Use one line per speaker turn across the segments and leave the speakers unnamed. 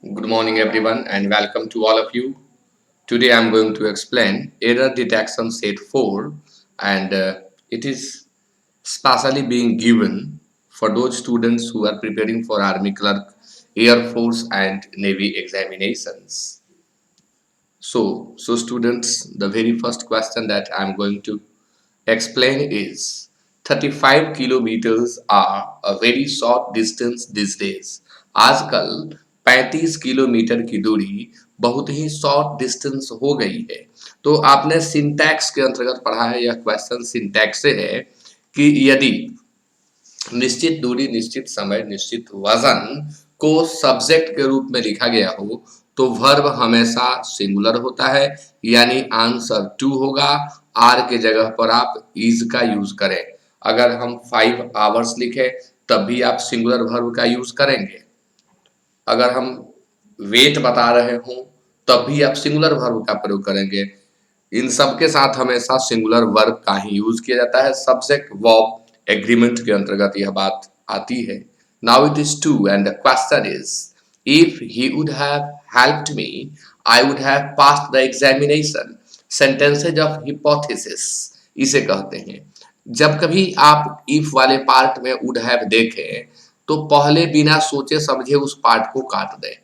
Good morning, everyone, and welcome to all of you. Today, I'm going to explain error detection set 4, and it is specially being given for those students who are preparing for Army Clerk, Air Force, and Navy examinations. So students, the very first question that I'm going to explain is 35 kilometers are a very short distance these days. आजकल 35 kilometre की दूरी बहुत ही short distance हो गई है। तो आपने syntax के अंतर्गत पढ़ा है, यह क्वेश्चन सिंटैक्स से है कि यदि निश्चित दूरी, निश्चित समय, निश्चित वजन को सब्जेक्ट के रूप में लिखा गया हो तो वर्ब हमेशा सिंगुलर होता है, यानी आंसर टू होगा। आर के जगह पर आप इज का यूज करें। अगर हम 5 आवर्स लिखे तब भी आप सिंगुलर वर्ब का यूज करेंगे। अगर हम वेट बता रहे हो तब भी आप सिंगुलर वर्ब का प्रयोग करेंगे। इन सब के साथ हमेशा सिंगुलर वर्ब का ही यूज किया जाता है। सब्जेक्ट वर्ब एग्रीमेंट के अंतर्गत यह बात आती है। Now it is two and the question is if he would have helped me I would have passed the examination. Sentences of hypothesis इसे कहते हैं। जब कभी आप इफ वाले पार्ट में वुड हैव देखें तो पहले बिना सोचे समझे उस पार्ट को काट दें।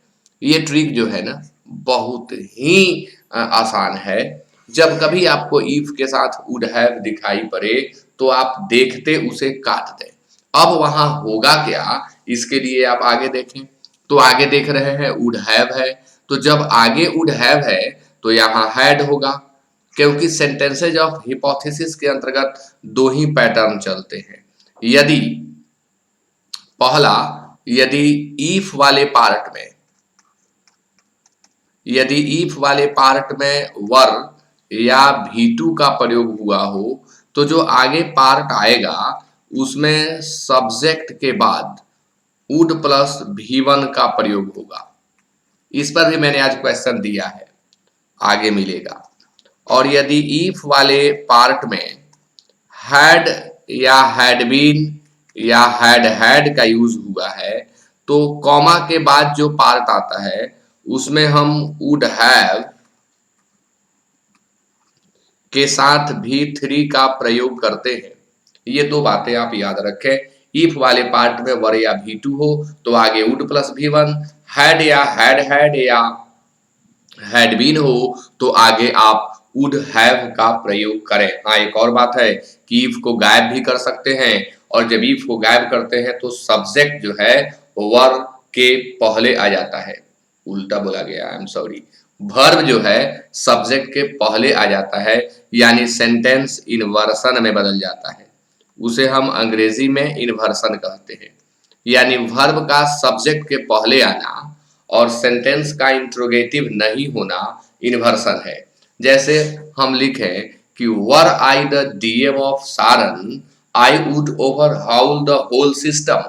ये ट्रिक जो है ना बहुत ही आसान है। जब कभी आपको इफ के साथ वुड हैव दिखाई पड़े तो आप देखते उसे काट दें। अब वहां होगा क्या, इसके लिए आप आगे देखें। तो आगे देख रहे हैं वुड हैव है, तो जब आगे वुड हैव है तो यहाँ हैड होगा, क्योंकि सेंटेंसेज ऑफ हिपोथेसिस के अंतर्गत दो ही पैटर्न चलते हैं। यदि पहला, यदि ईफ वाले पार्ट में यदि ईफ वाले पार्ट में वर या भी2 का प्रयोग हुआ हो तो जो आगे पार्ट आएगा उसमें सब्जेक्ट के बाद वुड प्लस भी1 का प्रयोग होगा। इस पर भी मैंने आज क्वेश्चन दिया है, आगे मिलेगा। और यदि ईफ वाले पार्ट में हैड या हैड बीन या हैड का यूज हुआ है तो कॉमा के बाद जो पार्ट आता है उसमें हम वुड हैव के साथ भी3 का प्रयोग करते हैं। ये दो बातें आप याद रखें। इफ वाले पार्ट में वर या भी2 हो तो आगे वुड प्लस भी1, हैड या हैड या हैड बीन हो तो आगे आप वुड हैव का प्रयोग करें। हाँ, एक और बात है कि इफ को गायब भी कर सकते हैं, और जब इफ को गायब करते हैं तो सब्जेक्ट जो है वर के पहले आ जाता है। उल्टा बोला गया, आई एम सॉरी। वर्ब जो है सब्जेक्ट के पहले आ जाता है, यानी सेंटेंस इन्वर्सन में बदल जाता है। उसे हम अंग्रेजी में इन्वर्सन कहते हैं, यानी वर्ब का सब्जेक्ट के पहले आना और सेंटेंस का इंट्रोगेटिव नहीं होना इन्वर्सन है। जैसे हम लिखें कि were I the DM of Saran I would overhaul the whole system.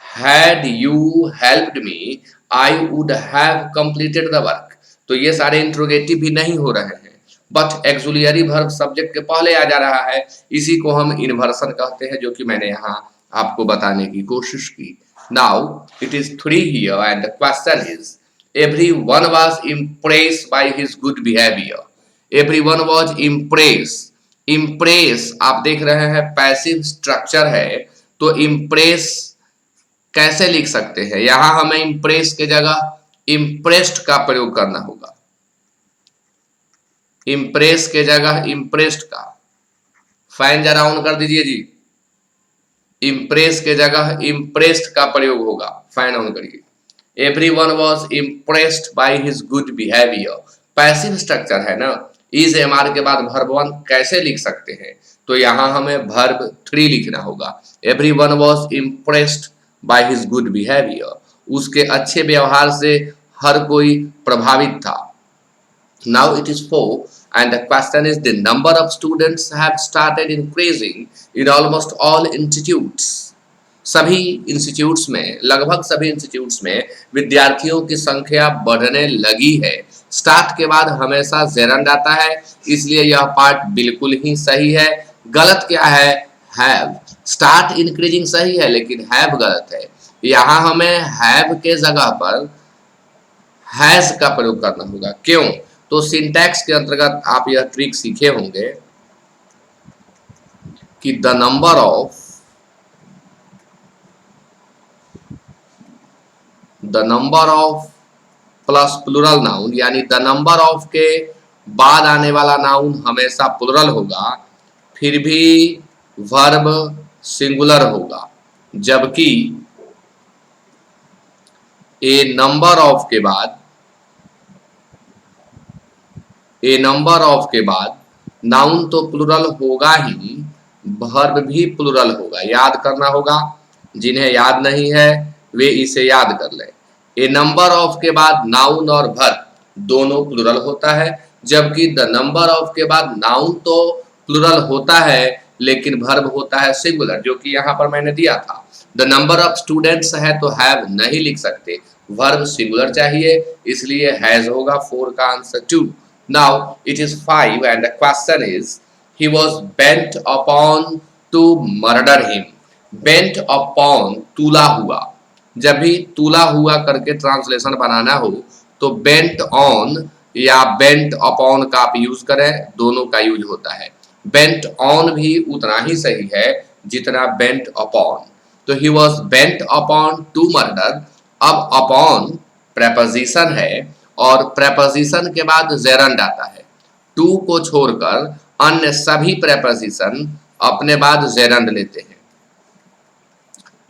Had you helped me I would have completed the work. तो ये सारे इंट्रोगेटिव भी नहीं हो रहे हैं, बट एक्सुलियरी वर्ब सब्जेक्ट के पहले आ जा रहा है। इसी को हम इन्वर्सन कहते हैं, जो कि मैंने यहाँ आपको बताने की कोशिश की। Now it is 3 here and the question is everyone was impressed by his good behavior. everyone was impressed। impress आप देख रहे हैं पैसिव स्ट्रक्चर है, तो impress कैसे लिख सकते हैं? यहां हमें impress के जगह impressed का प्रयोग करना होगा। impress के जगह impressed का, फैन जरा ऑन कर दीजिए जी। impress के जगह impressed का प्रयोग होगा, फैन ऑन करिए। Everyone was impressed by his good behavior। Passive structure है ना, इज एमआर के बाद वर्ब 1 कैसे लिख सकते हैं? तो यहां हमें वर्ब 3 लिखना होगा। Everyone was impressed by his good behavior। उसके अच्छे व्यवहार से हर कोई प्रभावित था। Now it is 4 and the question is the number of students have started increasing in almost all institutes। सभी इंस्टीट्यूट्स में, लगभग सभी इंस्टीट्यूट्स में विद्यार्थियों की संख्या बढ़ने लगी है। स्टार्ट के बाद हमेशा जेरंड आता है, इसलिए यह पार्ट बिल्कुल ही सही है। गलत क्या है? हैव। स्टार्ट इंक्रीजिंग सही है लेकिन हैव गलत है। यहाँ हमें हैव के जगह पर हैज का प्रयोग करना होगा। क्यों? तो सिंटैक्स के अंतर्गत आप यह ट्रिक सीखे होंगे कि the number of plus plural noun, यानी द नंबर ऑफ के बाद आने वाला नाउन हमेशा प्लूरल होगा, फिर भी वर्ब सिंगुलर होगा, जबकि ए नंबर ऑफ के बाद नाउन तो प्लूरल होगा ही, वर्ब भी प्लूरल होगा। याद करना होगा, जिन्हें याद नहीं है वे इसे याद कर लें। ए नंबर ऑफ के बाद नाउन और वर्ब दोनों प्लूरल होता है, जबकि द नंबर ऑफ के बाद नाउन तो प्लूरल होता है लेकिन वर्ब होता है सिंगुलर, जो कि यहाँ पर मैंने दिया था। द नंबर ऑफ स्टूडेंट्स है तो हैव नहीं लिख सकते, वर्ब सिंगुलर चाहिए, इसलिए हैज होगा। 4 का answer 2। Now it is 5 and the question is he was bent upon to murder him. Bent upon तुला हुआ, जब भी तुला हुआ करके ट्रांसलेशन बनाना हो तो बेंट ऑन या बेंट अपॉन का आप यूज करें, दोनों का यूज होता है। बेंट ऑन भी उतना ही सही है जितना बेंट अपॉन। तो he was bent upon two murder. अब अपॉन प्रेपोजिशन है और प्रेपोजिशन के बाद जेरंड आता है। टू को छोड़कर अन्य सभी प्रेपोजिशन अपने बाद जेरंड लेते हैं।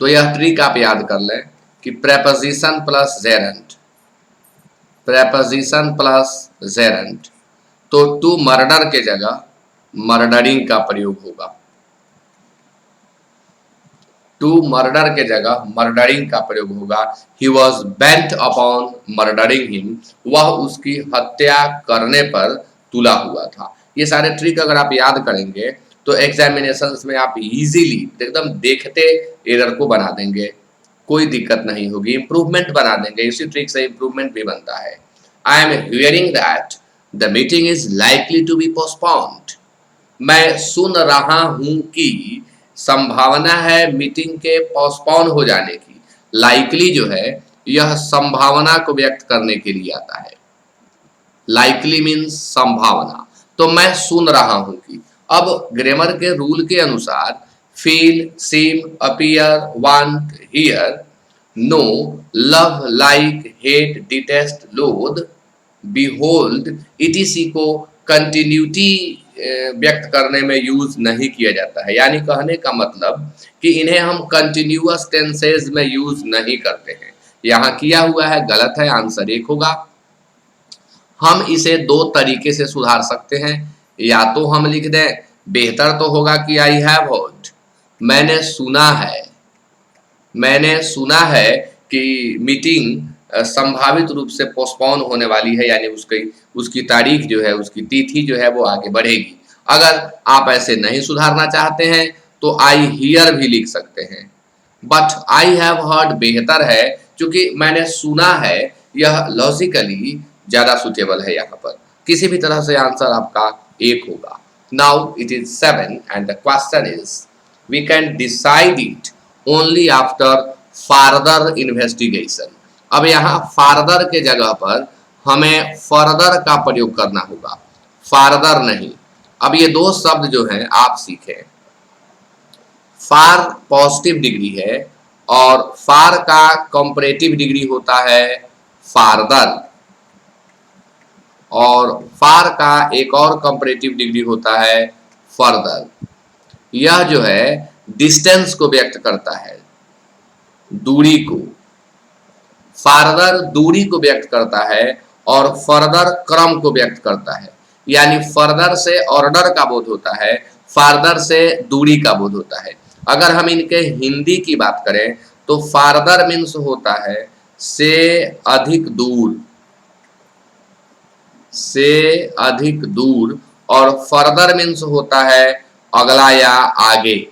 तो यह ट्रिक आप याद कर लें कि प्रेपोजिशन प्लस जेरंड, तो टू मर्डर के जगह मर्डरिंग का प्रयोग होगा। टू मर्डर के जगह मर्डरिंग का प्रयोग होगा। He was bent upon murdering him, वह उसकी हत्या करने पर तुला हुआ था। ये सारे ट्रिक अगर आप याद करेंगे तो एग्जामिनेशंस में आप इजीली एकदम देखते एरर को बना देंगे, कोई दिक्कत नहीं होगी, इंप्रूवमेंट बना देंगे। इसी ट्रिक से इंप्रूवमेंट भी बनता है। I am hearing that the meeting is likely to be postponed. मैं सुन रहा हूं कि संभावना है मीटिंग के पोस्टपोन हो जाने की। लाइकली जो है यह संभावना को व्यक्त करने के लिए आता है। लाइकली मीन्स संभावना। तो मैं सुन रहा हूं कि, अब ग्रामर के रूल के अनुसार feel, seem, appear, want, hear, know, love, like, hate, detest, loathe, behold, etc को कंटिन्यूटी व्यक्त करने में यूज नहीं किया जाता है। यानी कहने का मतलब कि इन्हें हम कंटिन्यूअस टेंसेज में यूज नहीं करते हैं। यहाँ किया हुआ है, गलत है, आंसर 1 होगा। हम इसे 2 तरीके से सुधार सकते हैं। या तो हम लिख दें, बेहतर तो होगा कि आई हैव हर्ड, मैंने सुना है कि मीटिंग संभावित रूप से पोस्टपोन होने वाली है, यानी उसकी तारीख जो है, उसकी तिथि जो है वो आगे बढ़ेगी। अगर आप ऐसे नहीं सुधारना चाहते हैं तो आई हियर भी लिख सकते हैं, बट आई हैव हर्ड बेहतर है, क्योंकि मैंने सुना है, यह लॉजिकली ज्यादा सुटेबल है। यहाँ पर किसी भी तरह से आंसर आपका 1 होगा। Now it is 7 and the question is we can decide it only after farther investigation. अब यहाँ फार्दर के जगह पर हमें फर्दर का प्रयोग करना होगा, फार्दर नहीं। अब ये 2 शब्द जो हैं आप सीखें। फार पॉजिटिव डिग्री है और फार का कंपैरेटिव डिग्री होता है फार्दर, और फार का एक और कंपैरेटिव डिग्री होता है फर्दर। यह जो है डिस्टेंस को व्यक्त करता है, दूरी को। फार्दर दूरी को व्यक्त करता है और फर्दर क्रम को व्यक्त करता है। यानी फर्दर से ऑर्डर का बोध होता है, फार्दर से दूरी का बोध होता है। अगर हम इनके हिंदी की बात करें तो फार्दर मीन्स होता है से अधिक दूर, और फर्दर मीन्स होता है अगला या आगे।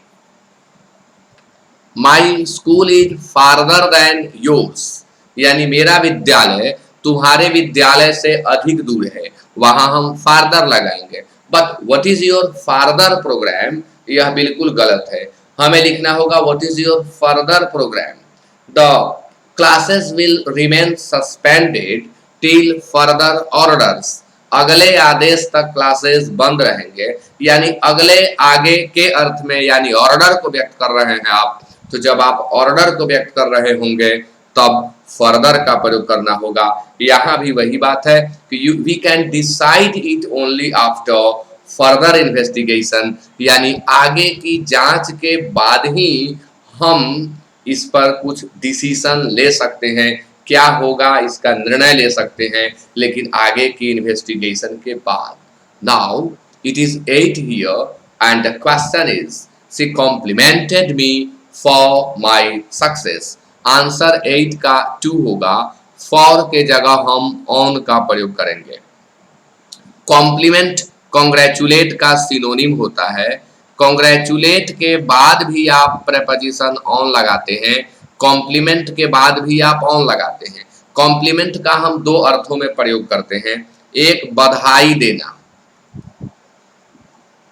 My school is farther than yours, यानी मेरा विद्यालय तुम्हारे विद्यालय से अधिक दूर है, वहां हम फार्दर लगाएंगे। But what is your farther programme, यह बिल्कुल गलत है। हमें लिखना होगा what is your further programme. The classes will remain suspended till further orders, अगले आदेश तक क्लासेस बंद रहेंगे, यानी अगले आगे के अर्थ में, यानी ऑर्डर को व्यक्त कर रहे हैं आप, तो जब आप ऑर्डर को व्यक्त कर रहे होंगे तब फर्दर का प्रयोग करना होगा। यहां भी वही बात है कि we can decide it only after further investigation, यानी आगे की जांच के बाद ही हम इस पर कुछ डिसीजन ले सकते हैं, क्या होगा इसका निर्णय ले सकते हैं, लेकिन आगे की इन्वेस्टिगेशन के बाद। Now it is 8 here and the question is she complimented me for my success. Answer 8 का 2 होगा, फॉर के जगह हम ऑन का प्रयोग करेंगे। कॉम्प्लीमेंट कॉन्ग्रेचुलेट का सिनोनिम होता है। कॉन्ग्रेचुलेट के बाद भी आप प्रेपोजिशन ऑन लगाते हैं, कॉम्प्लीमेंट के बाद भी आप ऑन लगाते हैं। कॉम्प्लीमेंट का हम दो अर्थों में प्रयोग करते हैं, एक बधाई देना,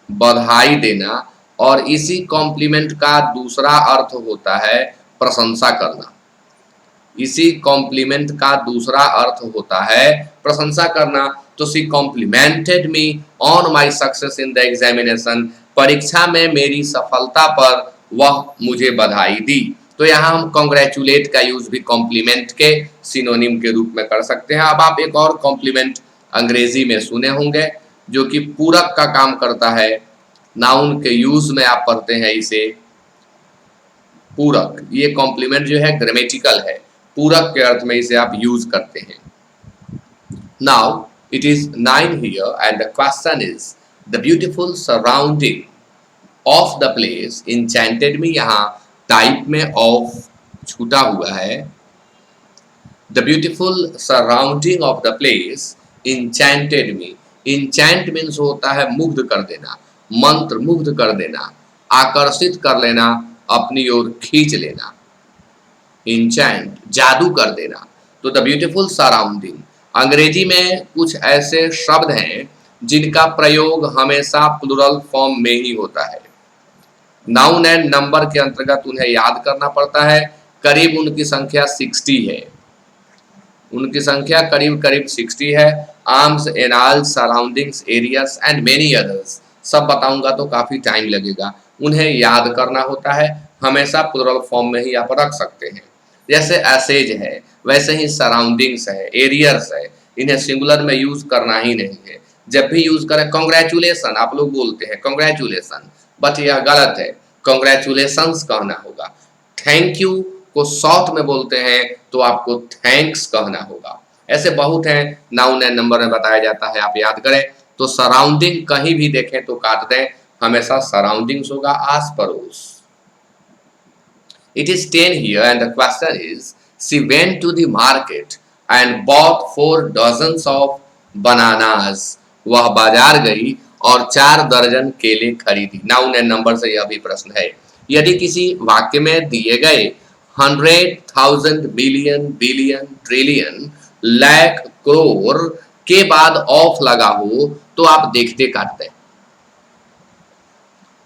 बधाई देना, और इसी कॉम्प्लीमेंट का दूसरा अर्थ होता है प्रशंसा करना। इसी कॉम्प्लीमेंट का दूसरा अर्थ होता है प्रशंसा करना। तो she complimented me on my success in the examination, परीक्षा में मेरी सफलता पर वह मुझे बधाई दी। तो यहाँ हम कॉन्ग्रेचुलेट का यूज भी कॉम्प्लीमेंट के सिनोनिम के रूप में कर सकते हैं। अब आप एक और कॉम्प्लीमेंट अंग्रेजी में सुने होंगे जो कि पूरक का काम करता है। नाउन के यूज में आप पढ़ते हैं इसे पूरक। ये कॉम्प्लीमेंट जो है ग्रामेटिकल है, पूरक के अर्थ में इसे आप यूज करते हैं। Now it is 9 here and the question is the beautiful surrounding of the place enchanted me। यहाँ टाइप में ऑफ छूटा हुआ है। The beautiful surrounding of the place enchanted me। enchant means होता है मुग्ध कर देना, मंत्र मुग्ध कर देना, आकर्षित कर लेना, अपनी ओर खींच लेना। enchant जादू कर देना। तो द ब्यूटीफुल सराउंडिंग, अंग्रेजी में कुछ ऐसे शब्द हैं जिनका प्रयोग हमेशा प्लुरल फॉर्म में ही होता है। नाउन एंड नंबर के अंतर्गत उन्हें याद करना पड़ता है। करीब उनकी संख्या 60 है, उनकी संख्या करीब करीब 60 है। Arms, annals, surroundings, areas and many others, सब बताऊंगा तो काफी टाइम लगेगा। उन्हें याद करना होता है, हमेशा प्लुरल फॉर्म में ही आप रख सकते हैं। जैसे एसेज है वैसे ही सराउंडिंग्स है, एरियर्स है, इन्हें सिंगुलर में यूज करना ही नहीं है। जब भी यूज करें, कॉन्ग्रेचुलेसन आप लोग बोलते हैं कॉन्ग्रेचुलेसन, बट यह गलत है, कॉन्ग्रेचुलेशंस कहना होगा। थैंक यू को शॉर्ट में बोलते हैं तो आपको थैंक्स कहना होगा। ऐसे बहुत हैं, नाउन एंड नंबर में बताया जाता है, आप याद करें। तो सराउंडिंग कहीं भी देखें तो काट दें, हमेशा सराउंडिंग्स होगा, आस पड़ोस। It is 10 here and the question is she went to the market and bought 4 dozens of bananas। वह बाजार गई और 4 दर्जन केले खरीदी। नाउन एंड नंबर से यह भी प्रश्न है। यदि किसी वाक्य में दिए गए 100, 1000, million, billion, trillion, lakh, crore के बाद ऑफ लगा हो तो आप देखते काटते हैं,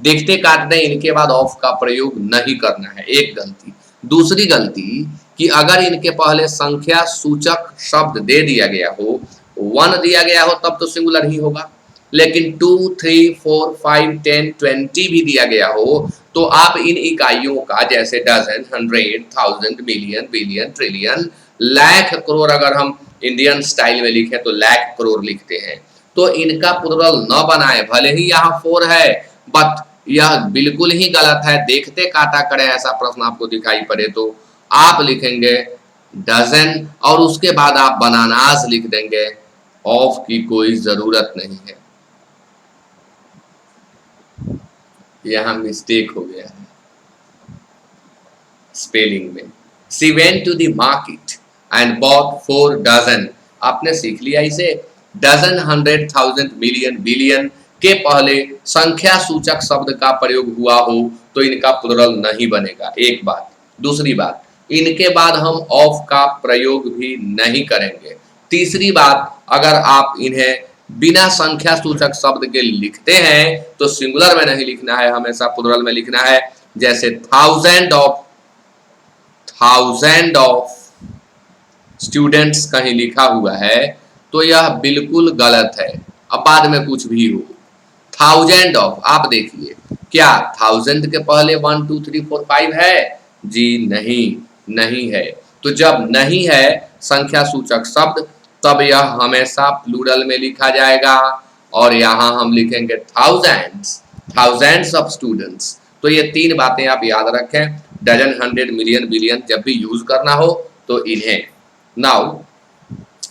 देखते काटते इनके बाद ऑफ का प्रयोग नहीं करना है, एक गलती। दूसरी गलती कि अगर इनके पहले संख्या सूचक शब्द दे दिया गया हो, 1 दिया गया हो तब तो सिंगुलर ही होगा, लेकिन 2, 3, 4, 5, 10, 20 भी दिया गया हो तो आप इन इकाइयों का, जैसे dozen, 100, 1000, million, billion, trillion, lakh, crore, अगर हम इंडियन स्टाइल में लिखें तो लाख करोड़ लिखते हैं, तो इनका प्लुरल न बनाए। भले ही यहाँ 4 है बट यह बिल्कुल ही गलत है। देखते काटा करें ऐसा प्रश्न आपको दिखाई पड़े तो आप लिखेंगे डजन और उसके बाद आप बनानास लिख देंगे, ऑफ की कोई जरूरत नहीं है। यहां मिस्टेक हो गया है स्पेलिंग में। She went to the market and bought 4 dozen, आपने सीख लिया इसे। डजन 100, 1000, मिलियन, बिलियन के पहले संख्या सूचक शब्द का प्रयोग हुआ हो तो इनका प्लुरल नहीं बनेगा, एक बात। दूसरी बात, इनके बाद हम ऑफ का प्रयोग भी नहीं करेंगे। तीसरी बात, अगर आप इन्हें बिना संख्या सूचक शब्द के लिखते हैं तो सिंगुलर में नहीं लिखना है, हमेशा प्लुरल में लिखना है। जैसे थाउजेंड ऑफ, स्टूडेंट्स कहीं लिखा हुआ है तो यह बिल्कुल गलत है। अब बाद में कुछ भी हो, थाउजेंड ऑफ, आप देखिए क्या थाउजेंड के पहले 1 2 3 4 5 है? जी नहीं, नहीं है। तो जब नहीं है संख्या सूचक शब्द, तब यह हमेशा प्लूरल में लिखा जाएगा और यहाँ हम लिखेंगे थाउजेंड्स, थाउजेंड्स ऑफ स्टूडेंट्स। तो ये तीन बातें आप याद रखें, डजन, हंड्रेड, मिलियन, बिलियन जब भी यूज करना हो तो इन्हें। Now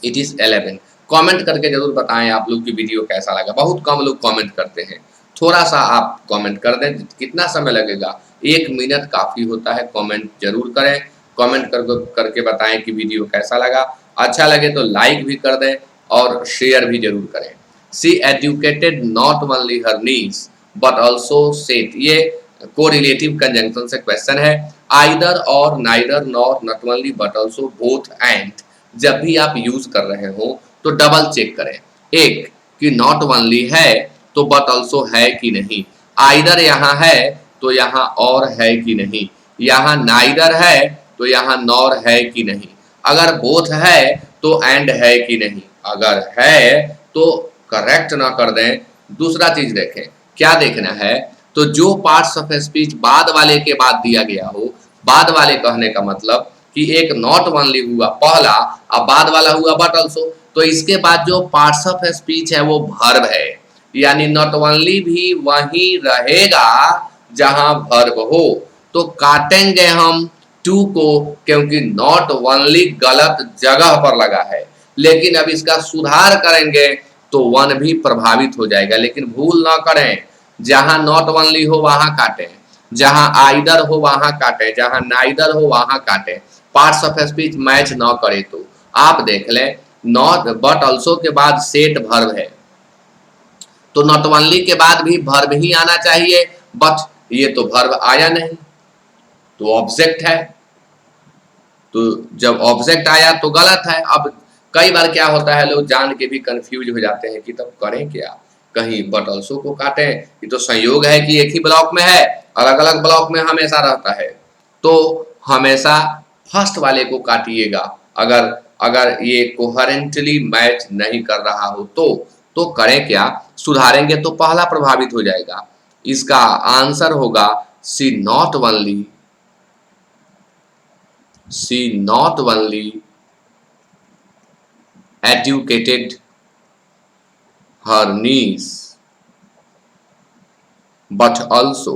it is 11। कमेंट करके जरूर बताएं आप लोग की वीडियो कैसा लगा। बहुत कम लोग कमेंट करते हैं, थोड़ा सा आप कमेंट कर दें। कितना समय लगेगा? 1 मिनट काफ़ी होता है। कमेंट जरूर करें, कमेंट करके बताएं कि वीडियो कैसा लगा। अच्छा लगे तो लाइक भी कर दें और शेयर भी जरूर करें। She educated not only her needs but also set, ये कोरिलेटिव कंजंक्शन से क्वेश्चन है। Either or, neither, not, not only, but also, both, and जब भी आप यूज कर रहे हो तो डबल चेक करें। एक कि नॉट ओनली है तो बट ऑल्सो है कि नहीं, आइदर यहाँ है तो यहाँ और है कि नहीं, यहाँ नाइदर है तो यहाँ नॉर है कि नहीं, अगर बोथ है तो एंड है कि नहीं, अगर है तो करेक्ट ना कर दें। दूसरा चीज देखें, क्या देखना है? तो जो पार्ट्स ऑफ स्पीच बाद वाले के बाद दिया गया हो, बाद वाले कहने का मतलब कि एक नॉट ओनली हुआ पहला, अब बाद वाला हुआ बट ऑल्सो, तो इसके बाद जो पार्ट्स ऑफ स्पीच है वो वर्ब है, यानी नॉट ओनली भी वहीं रहेगा जहां वर्ब हो। तो काटेंगे हम टू को, क्योंकि नॉट ओनली गलत जगह पर लगा है, लेकिन अब इसका सुधार करेंगे तो वन भी प्रभावित हो जाएगा। लेकिन भूल ना करें, जहां नॉट ओनली हो वहां काटें, जहां आइदर हो वहां काटें, जहां नाइदर हो वहां काटें। पार्ट्स ऑफ स्पीच मैच ना करे तो आप देख लें, नॉट बट ऑल्सो के बाद सेट वर्ब है, तो नॉट ओनली के बाद भी वर्ब ही आना चाहिए, बट ये तो वर्ब आया नहीं, तो ऑब्जेक्ट है। तो जब ऑब्जेक्ट आया तो गलत है। अब कई बार क्या होता है, लोग जान के भी कंफ्यूज हो जाते हैं कि तब करें क्या, कहीं बट ऑल्सो को काटें, ये तो संयोग है कि एक ही ब्लॉक में है, अलग अलग ब्लॉक में हमेशा रहता है, तो हमेशा फर्स्ट वाले को काटिएगा। अगर अगर ये कोहेरेंटली मैच नहीं कर रहा हो तो करें क्या? सुधारेंगे तो पहला प्रभावित हो जाएगा। इसका आंसर होगा she not only, she not only educated her niece but also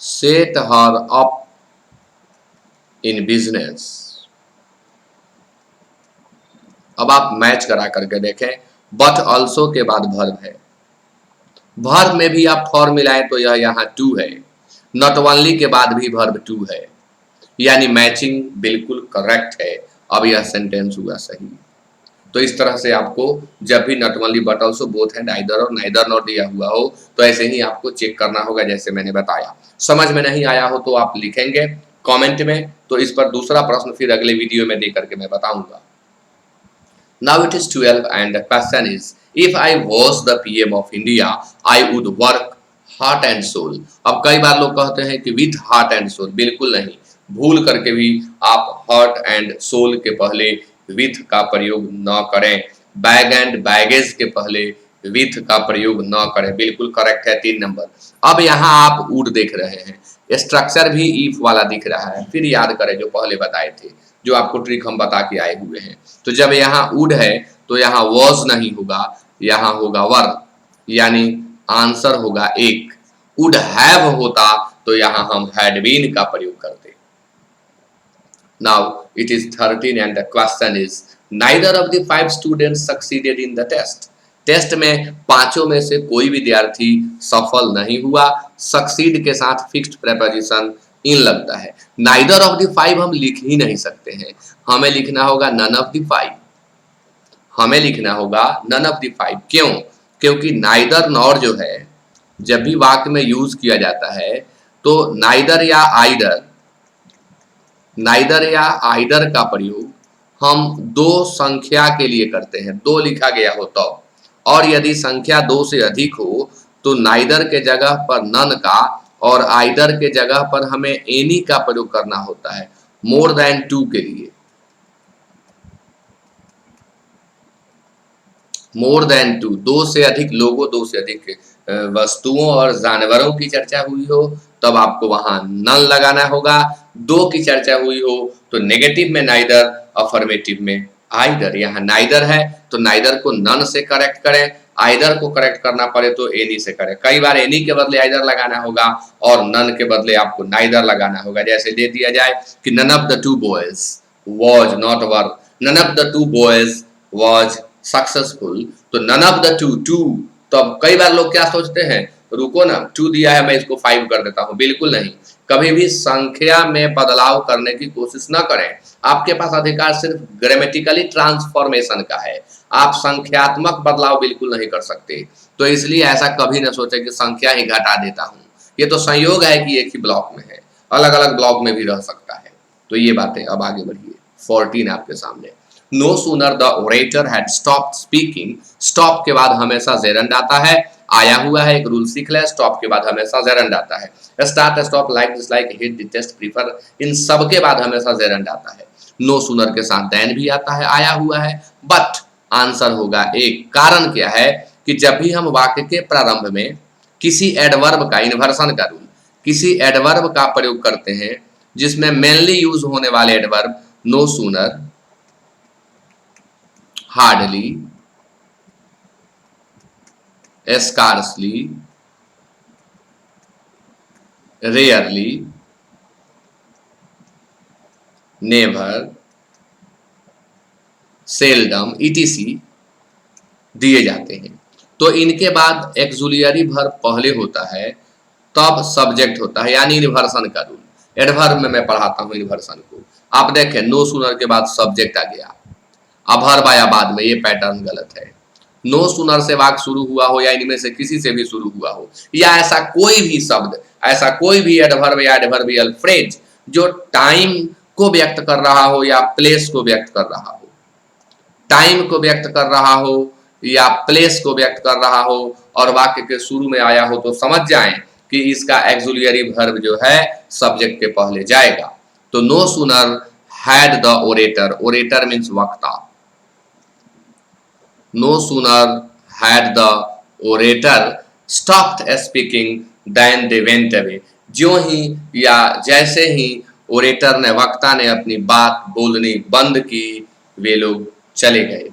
set her up in business। अब आप मैच करा करके देखें, बट ऑल्सो के बाद वर्ब है, वर्ब में भी आप फॉर मिलाएं तो यह यहाँ टू है, नॉट ओनली के बाद भी वर्ब टू है, यानी मैचिंग बिल्कुल करेक्ट है। अब यह सेंटेंस हुआ सही। तो इस तरह से आपको जब भी not only but also, both and, either or neither not दिया हुआ हो तो ऐसे ही आपको चेक करना होगा जैसे मैंने बताया। समझ में नहीं आया हो तो आप लिखेंगे कमेंट में, तो इस पर दूसरा प्रश्न फिर अगले वीडियो में दे करके मैं बताऊंगा। Now it is 12 and the question is, if I was the PM of India, I would work heart and soul। अब कई बार लोग कहते हैं कि with heart and soul, बिल्कुल नहीं, भूल करके भी आप heart and soul के पहले with का प्रयोग न करें, बैग एंड बैगेज के पहले with का प्रयोग न करें, बिल्कुल करेक्ट है 3 नंबर। अब यहाँ आप would देख रहे हैं, स्ट्रक्चर भी if वाला दिख रहा है, फिर याद करें जो पहले बताए थे, जो आपको ट्रिक हम बता के आए हुए हैं। तो जब यहाँ वुड है तो यहाँ वॉज नहीं होगा, यहाँ होगा वर, यानी आंसर होगा एक। वुड हैव होता तो यहाँ हम हैड बीन का प्रयोग करते। Now it is 13 and the question is, neither of the 5 students succeeded in the test. Test में पांचों में से कोई विद्यार्थी सफल नहीं हुआ। सक्सीड के साथ फिक्स्ड प्रेपोजिशन इन लगता है। नाइदर ऑफ द 5 हम लिख ही नहीं सकते हैं, हमें लिखना होगा नन ऑफ द 5, हमें लिखना होगा नन ऑफ द 5। क्यों? क्योंकि नाइदर नॉर जो है जब भी वाक्य में यूज किया जाता है तो नाइदर या आइदर, नाइदर या आइदर का प्रयोग हम दो संख्या के लिए करते हैं, दो लिखा गया हो तो, और यदि संख्या 2 से अधिक हो तो नाइदर के जगह पर नन का और आइदर के जगह पर हमें एनी का प्रयोग करना होता है मोर देन टू के लिए। मोर देन टू, दो से अधिक लोगों, दो से अधिक वस्तुओं और जानवरों की चर्चा हुई हो तब आपको वहां नन लगाना होगा। दो की चर्चा हुई हो तो नेगेटिव में नाइदर, अफर्मेटिव में आइदर। यहाँ नाइदर है तो नाइदर को नन से करेक्ट करें, आइदर को करेक्ट करना पड़े तो एनी से करें। कई बार एनी के बदले आइदर लगाना होगा और नन के बदले आपको नाइदर लगाना होगा। जैसे दे दिया जाए कि none of the two boys was not work, none of the two boys was successful, तो none of the two, two, तो अब कई बार लोग क्या सोचते हैं, रुको ना, टू दिया है मैं इसको 5 कर देता हूं। बिल्कुल नहीं, कभी भी संख्या में बदलाव करने की कोशिश ना करें। आपके पास अधिकार सिर्फ ग्रामेटिकली ट्रांसफॉर्मेशन का है, आप संख्यात्मक बदलाव बिल्कुल नहीं कर सकते। तो इसलिए ऐसा कभी ना सोचे कि संख्या ही घटा देता हूं, ये तो संयोग है कि एक ही ब्लॉक में है, अलग अलग ब्लॉक में भी रह सकता है। तो ये बातें, अब आगे बढ़िए। 14 आपके सामने। No sooner the orator had stopped speaking, stop के बाद हमेशा जेरंड आता है, आया हुआ है, एक रूल सीख ले, स्टॉप के बाद हमेशा जेरंड आता है। Start, stop, like, dislike, hate, detest, prefer, इन सब के बाद हमेशा जेरंड आता है। नो सूनर के साथ देन भी आता है, आया हुआ है। बट आंसर होगा एक। कारण क्या है कि जब भी हम वाक्य के प्रारंभ में किसी एडवर्ब का, इन्वर्सन का रूल, किसी एडवर्ब का प्रयोग करते हैं जिसमें मेनली यूज होने वाले adverb no sooner, hardly, scarcely, rarely, never, seldom, etc. दिए जाते हैं। तो इनके बाद एक्सुलियरी वर्ब पहले होता है, तब सब्जेक्ट होता है, यानी इन्वर्सन का रूल। एडवर्ब में मैं पढ़ाता हूं इन्वर्सन को। आप देखें, नो सूनर के बाद सब्जेक्ट आ गया, अब वर्ब आया बाद में, ये पैटर्न गलत है। नो सूनर से वाक्य शुरू हुआ हो या इनमें से किसी से भी शुरू हुआ हो, या ऐसा कोई भी शब्द, ऐसा कोई भी एडवर्ब या एडवर्बियल फ्रेज जो टाइम को व्यक्त कर रहा हो या प्लेस को व्यक्त कर रहा हो, टाइम को व्यक्त कर रहा हो या प्लेस को व्यक्त कर रहा हो और वाक्य के शुरू में आया हो, तो समझ जाएं कि इसका एक्सुलियरी वर्ब जो है सब्जेक्ट के पहले जाएगा। तो no sooner had the orator, orator means वक्ता, no sooner had the orator stopped speaking than they went away, जो ही या जैसे ही ओरेटर ने, वक्ता ने अपनी बात बोलनी बंद की, वे लोग चले गए।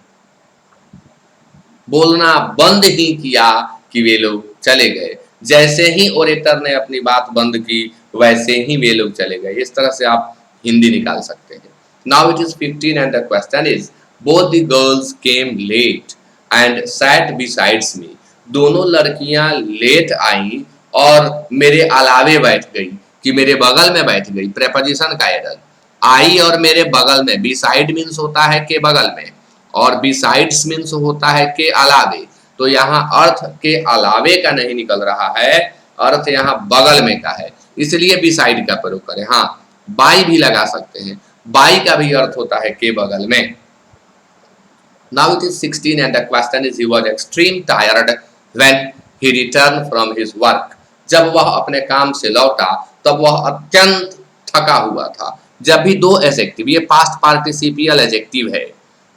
बोलना बंद ही किया कि वे लोग चले गए, जैसे ही ओरेटर ने अपनी बात बंद की वैसे ही वे लोग चले गए। इस तरह से आप हिंदी निकाल सकते हैं। Now it is 15 and the question is both the girls came late and sat besides me, दोनों लड़कियां लेट आई और मेरे अलावे बैठ गई, कि मेरे बगल में बैठ गई। प्रेपोजिशन का एरर, आई और मेरे बगल में, बिसाइड मीन्स होता है के बगल में और बिसाइड्स मीन्स होता है के अलावे। तो यहाँ अर्थ के अलावे का नहीं निकल रहा है, अर्थ यहाँ बगल में का है, इसलिए बिसाइड का प्रयोग करें। हाँ, बाई भी लगा सकते हैं, बाई का भी अर्थ होता है के बगल में। Now it is 16 and the question is he was extreme tired when he returned from his work. जब वह अपने काम से लौटा तब वह अत्यंत थका हुआ था। जब भी दो एडजेक्टिव, ये पास्ट पार्टिसिपियल एडजेक्टिव है,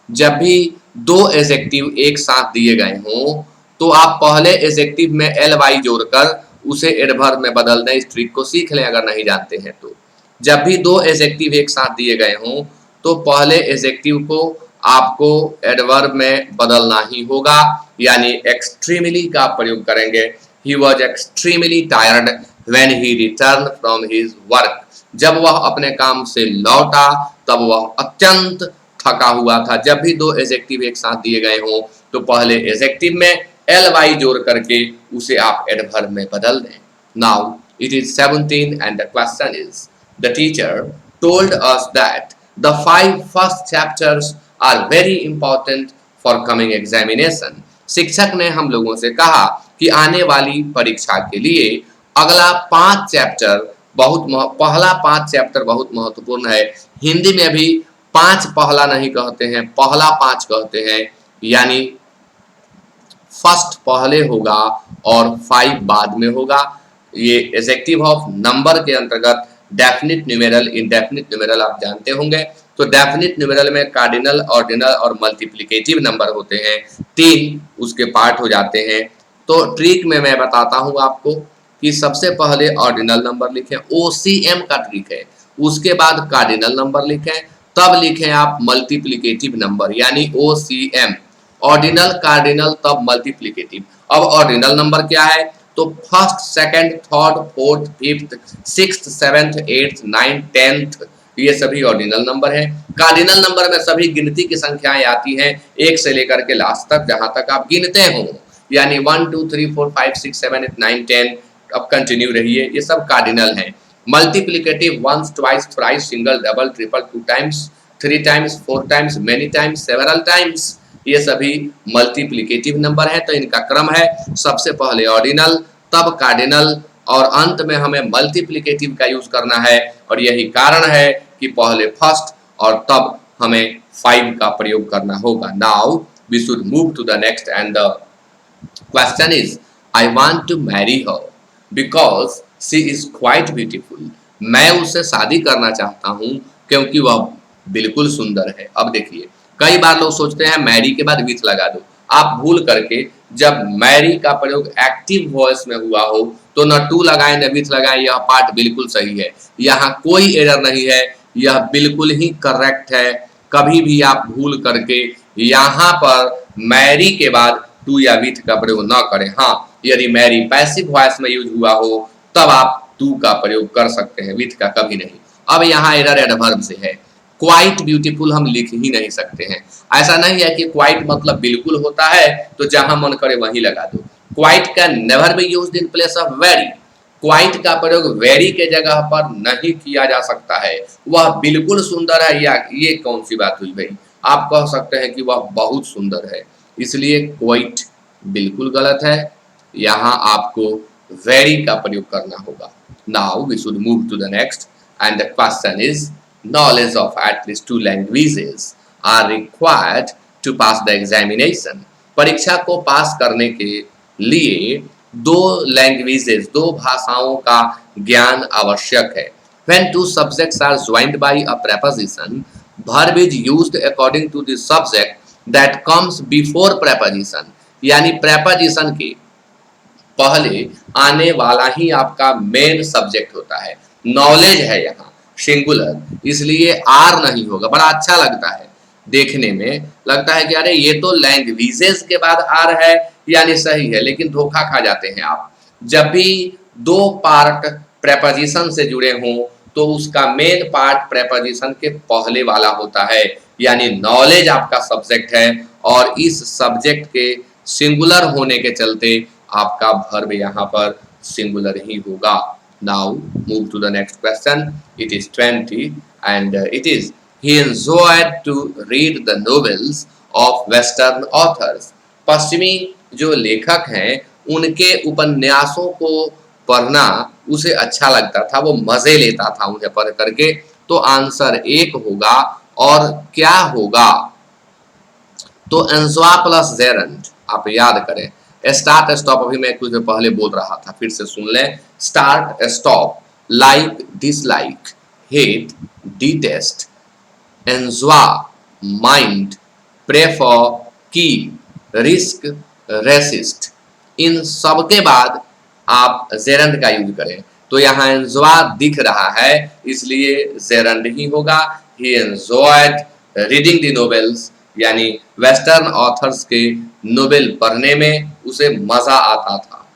जब भी दो एडजेक्टिव एक साथ दिए गए हों तो आप पहले एडजेक्टिव में एल वाई जोड़कर उसे एडवर्ब में बदल दें। इस ट्रिक को सीख लें अगर नहीं जानते हैं तो। जब भी दो एडजेक्टिव एक साथ दिए गए हों तो पहले एडजेक्टिव को आपको एडवर्ब में बदलना ही होगा, यानी एक्सट्रीमली का प्रयोग करेंगे। He was extremely tired when he returned from his work. जब वह अपने काम से लौटा तब वह अत्यंत थका हुआ था। जब भी दो एडजेक्टिव एक साथ दिए गए हों तो पहले एडजेक्टिव में एल वाई जोड़ करके उसे आप एडवर्ब में बदल दें। Now it is 17 and the question is the teacher told us that the 5 first chapters are very important for coming examination. शिक्षक ने हम लोगों से कहा कि आने वाली परीक्षा के लिए अगला 5 चैप्टर पहला 5 चैप्टर बहुत महत्वपूर्ण है। हिंदी में भी 5 पहला नहीं कहते हैं, पहला 5 कहते हैं, यानी फर्स्ट पहले होगा और 5 बाद में होगा। ये एडजेक्टिव ऑफ नंबर के अंतर्गत डेफिनिट न्यूमेरल, इंडेफिनिट न्यूमेरल आप जानते होंगे। तो डेफिनिट न्यूमेरल में कार्डिनल, ऑर्डिनल और मल्टीप्लिकेटिव नंबर होते हैं, 3 उसके पार्ट हो जाते हैं। तो ट्रिक में मैं बताता हूँ आपको कि सबसे पहले ऑर्डिनल नंबर लिखें, ओसीएम का ट्रिक है। उसके बाद कार्डिनल नंबर लिखें, तब लिखें आप मल्टीप्लिकेटिव नंबर यानी ओसीएम, ऑर्डिनल, कार्डिनल, तब मल्टीप्लिकेटिव। अब ऑर्डिनल नंबर क्या है? तो first, second, third, fourth, fifth, sixth, seventh, eighth, ninth, tenth, ये सभी ऑर्डिनल नंबर है। कार्डिनल नंबर में सभी गिनती की संख्याएं आती हैं, एक से लेकर के लास्ट तक, जहां तक आप गिनते हो, यानी 1 2 3 4 5 6 7 8 9 10, अब कंटिन्यू रहिए, ये सब कार्डिनल है। Multiplicative once, twice, thrice, single, double, triple, 2 times, 3 times, 4 times, many times, several times, ये सभी मल्टीप्लिकेटिव नंबर है। तो इनका क्रम है, सबसे पहले ऑर्डिनल, तब कार्डिनल, और अंत में हमें मल्टीप्लिकेटिव का यूज करना है। और यही कारण है कि पहले फर्स्ट और तब हमें 5 का प्रयोग करना होगा। Now we should move to the next and the question is, I want to marry her because she is quite beautiful. मैं उससे शादी करना चाहता हूँ क्योंकि वह बिल्कुल सुंदर है। अब देखिए, कई बार लोग सोचते हैं मैरी के बाद विथ लगा दो, आप भूल करके जब मैरी का प्रयोग एक्टिव वॉइस में हुआ हो तो न टू लगाएं न विथ लगाएं, यह पार्ट बिल्कुल सही है, यहाँ कोई एरर नहीं है, यह बिल्कुल ही करेक्ट है। कभी भी आप भूल करके यहाँ पर मैरी के बाद टू या विथ का प्रयोग न करें। हाँ, यदि मैरी पैसिव वॉइस में यूज हुआ हो तब आप टू का प्रयोग कर सकते हैं, विथ का कभी नहीं। अब यहाँ एरर एडवर्ब से है, क्वाइट ब्यूटीफुल हम लिख ही नहीं सकते हैं। ऐसा नहीं है कि क्वाइट मतलब बिल्कुल होता है तो जहां मन करे वहीं लगा दो। Quite can never be used in place of very. Quite का प्रयोग वेरी के जगह पर नहीं किया जा सकता है। वह बिल्कुल सुंदर है, या ये कौन सी बात हुई भाई? आप कह सकते हैं कि वह बहुत सुंदर है, इसलिए क्वाइट बिल्कुल गलत है, यहाँ आपको वेरी का प्रयोग करना होगा। Now we should move to the next and the question is, knowledge of at least 2 languages are required to pass the examination। परीक्षा को पास करने के लिए 2 लैंग्वेजेस, 2 भाषाओं का ज्ञान आवश्यक है। When 2 subjects are joined by a preposition, verb is used according to the subject that comes before preposition। यानी preposition के पहले आने वाला ही आपका मेन सब्जेक्ट होता है। नॉलेज है यहाँ सिंगुलर, इसलिए आर नहीं होगा। बड़ा अच्छा लगता है देखने में, लगता है कि अरे ये तो लैंग्वेजेस के बाद आर है, यानी सही है, लेकिन धोखा खा जाते हैं आप। जब भी 2 पार्ट प्रेपोजिशन से जुड़े हों तो उसका मेन पार्ट प्रेपोजिशन के पहले वाला होता है, यानी नॉलेज आपका सब्जेक्ट है, और इस सब्जेक्ट के सिंगुलर होने के चलते आपका वर्ब यहाँ पर सिंगुलर ही होगा। Now move to the next question. It is 20 and it is, he enjoyed to read the novels of Western authors। पश्चिमी जो लेखक हैं उनके उपन्यासों को पढ़ना उसे अच्छा लगता था, वो मजे लेता था उन्हें पढ़ करके। तो आंसर 1 होगा, और क्या होगा? तो एंजॉय प्लस जेरंड, आप याद करें। स्टार्ट स्टॉप अभी मैं कुछ पहले बोल रहा था, फिर से सुन लें। Start stop, like dislike, hate detest, enjoy mind, prefer की, रिस्क रेसिस्ट, इन सब के बाद आप जेरंड का यूज करें। तो यहाँ एंजॉय दिख रहा है, इसलिए जेरंड ही होगा। He enjoyed reading the novels, यानी वेस्टर्न ऑथर्स के नोवेल पढ़ने में उसे मजा आता था।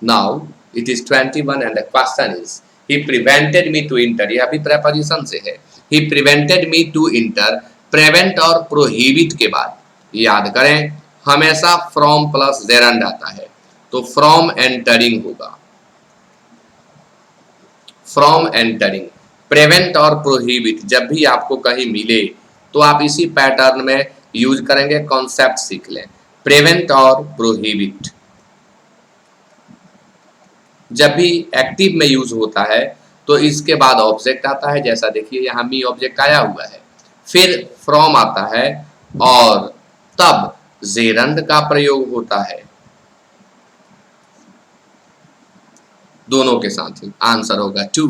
Now it is 21 and the question is, he prevented me to enter, यह भी प्रेपोजिशन से है। He prevented me to enter, prevent और प्रोहिबिट के बाद याद करें हमेशा फ्रॉम प्लस जेरंड आता है, तो फ्रॉम एंटरिंग होगा। फ्रॉम एंटरिंग, प्रिवेंट और प्रोहिबिट जब भी आपको कहीं मिले तो आप इसी पैटर्न में यूज करेंगे। कॉन्सेप्ट सीख लें, प्रिवेंट और प्रोहिबिट जब भी एक्टिव में यूज होता है तो इसके बाद ऑब्जेक्ट आता है, जैसा देखिए यहाँ मी ऑब्जेक्ट आया हुआ है, फिर फ्रॉम आता है, और तब जेरंड का प्रयोग होता है। दोनों के साथ ही आंसर होगा 2।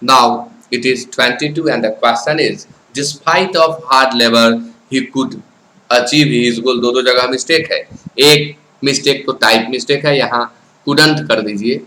Now it is 22 and the question is despite of hard labor he could achieve his goal। दो जगह मिस्टेक है, एक मिस्टेक तो टाइप मिस्टेक है, यहाँ couldn't कर दीजिए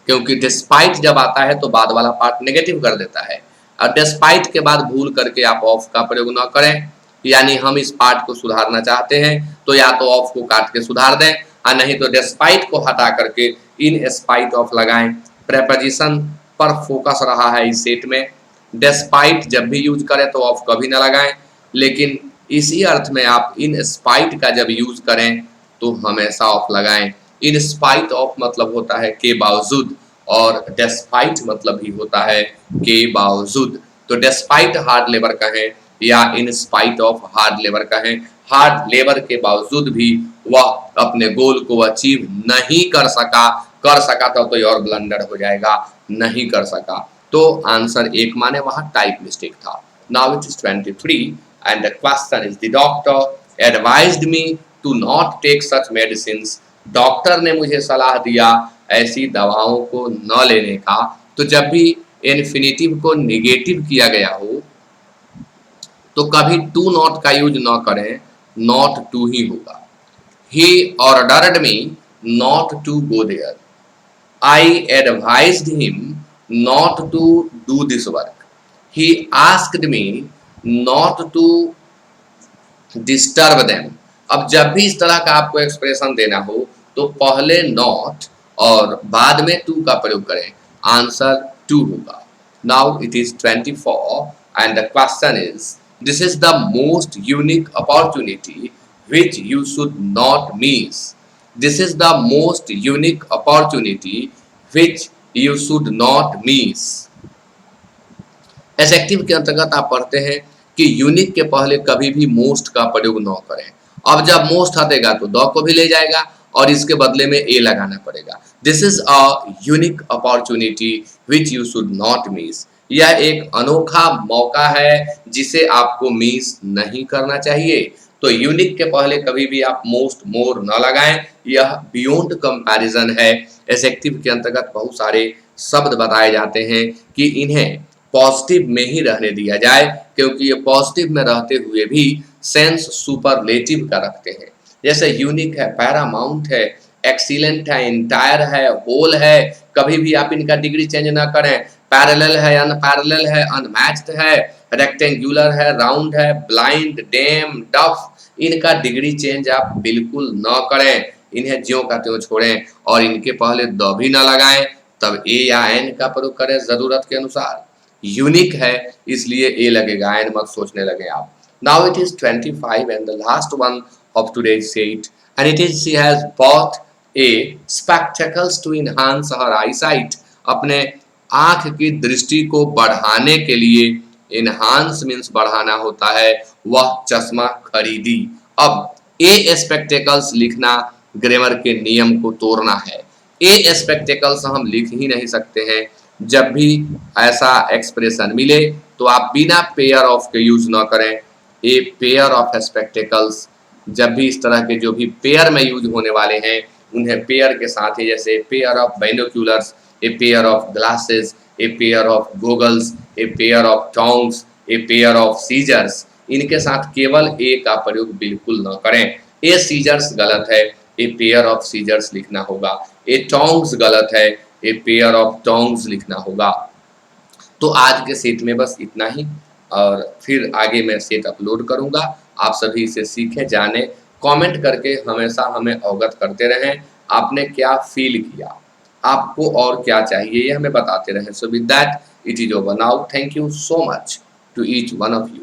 क्योंकि डिस्पाइट जब आता है तो बाद वाला पार्ट नेगेटिव कर देता है और डिस्पाइट के बाद भूल करके आप ऑफ का प्रयोग न करें, यानी हम इस पार्ट को सुधारना चाहते हैं तो या तो ऑफ को काट के सुधार दें और नहीं तो डिस्पाइट को हटा करके इन स्पाइट ऑफ लगाएं। प्रेपोजिशन पर फोकस रहा है इस सेट में। डिस्पाइट जब भी यूज करें तो ऑफ कभी ना लगाएं, लेकिन इसी अर्थ में आप इन स्पाइट का जब यूज करें तो हमेशा ऑफ लगाएं। इन स्पाइट ऑफ मतलब होता है के बावजूद और डिस्पाइट मतलब ही होता है के बावजूद। तो डिस्पाइट हार्ड लेबर कहें या in spite of hard labour कहें, हार्ड लेबर के बावजूद भी वह अपने गोल को अचीव नहीं कर सका तो और ब्लंडर हो जाएगा, नहीं कर सका। तो आंसर एक माने वहां टाइप मिस्टेक था। Now it is 23 and the question is the doctor advised me to not take such medicines. Doctor ने मुझे सलाह दिया ऐसी दवाओं को न लेने का। तो जब भी इन्फिनिटिव को निगेटिव किया गया हो तो कभी टू नॉट का यूज न करें, नॉट टू ही होगा। He ordered me not to go there. I advised him not to do this work. He asked me not to disturb them. अब जब भी इस तरह का आपको एक्सप्रेशन देना हो तो पहले नॉट और बाद में टू का प्रयोग करें, आंसर टू होगा। Now it is 24 and the question is this is the most unique opportunity which you should not miss. This is the most unique opportunity which you should not miss. Adjective के अंतर्गत आप पढ़ते हैं कि unique के पहले कभी भी मोस्ट का प्रयोग न करें। अब जब मोस्ट हटेगा तो द को भी ले जाएगा और इसके बदले में ए लगाना पड़ेगा। This is a unique opportunity which you should not miss. यह एक अनोखा मौका है जिसे आपको मिस नहीं करना चाहिए। तो यूनिक के पहले कभी भी आप मोस्ट मोर न लगाएं, यह बियॉन्ड कंपैरिजन है। एडजेक्टिव के अंतर्गत बहुत सारे शब्द बताए जाते हैं कि इन्हें पॉजिटिव में ही रहने दिया जाए क्योंकि ये पॉजिटिव में रहते हुए भी सेंस सुपरलेटिव का रखते हैं। जैसे यूनिक है, पैरामाउंट है, एक्सीलेंट है, इंटायर है, होल है, कभी भी आप इनका डिग्री चेंज ना करें। पैरेलल है, अनपैरेलल है, अनमैच्ड है, रेक्टेंगुलर है, राउंड है, ब्लाइंड, डेम, डफ, इनका डिग्री चेंज आप बिल्कुल न करें, इन्हें ज्यों का त्यों छोड़ें और इनके पहले द भी न लगाएं, तब ए या एन का प्रयोग करें जरूरत के अनुसार। यूनिक है इसलिए ए लगेगा, एन मत सोचने लगे आप। Now it is 25 and the last one of today's set and it is she has bought a spectacles to enhance her eyesight. अपने आंख की दृष्टि को बढ़ाने के लिए, एनहांस मीन्स बढ़ाना होता है, वह चश्मा खरीदी। अब ए स्पेक्टेकल्स लिखना ग्रामर के नियम को तोड़ना है। ए स्पेक्टेकल्स हम लिख ही नहीं सकते हैं। जब भी ऐसा एक्सप्रेशन मिले तो आप बिना पेयर ऑफ के यूज न करें। ए पेयर ऑफ स्पेक्टेकल्स, जब भी इस तरह के जो भी पेयर में यूज होने वाले हैं उन्हें पेयर के साथ ही, जैसे pair of binoculars, a pair of glasses, a pair of goggles, a pair of tongs, a pair of scissors, इनके साथ केवल ए का प्रयोग बिल्कुल न करें। ए सीजर्स गलत है, ए पेयर ऑफ सीजर्स लिखना होगा। ए टोंग्स गलत है, ए पेयर ऑफ टोंग्स लिखना होगा। तो आज के सेट में बस इतना ही और फिर आगे मैं सेट अपलोड करूंगा। आप सभी इसे सीखें, जाने, कमेंट करके हमेशा हमें अवगत करते रहें आपने क्या फील किया, आपको और क्या चाहिए ये हमें बताते रहें। So with that it is over now. Thank you so much to each one of you.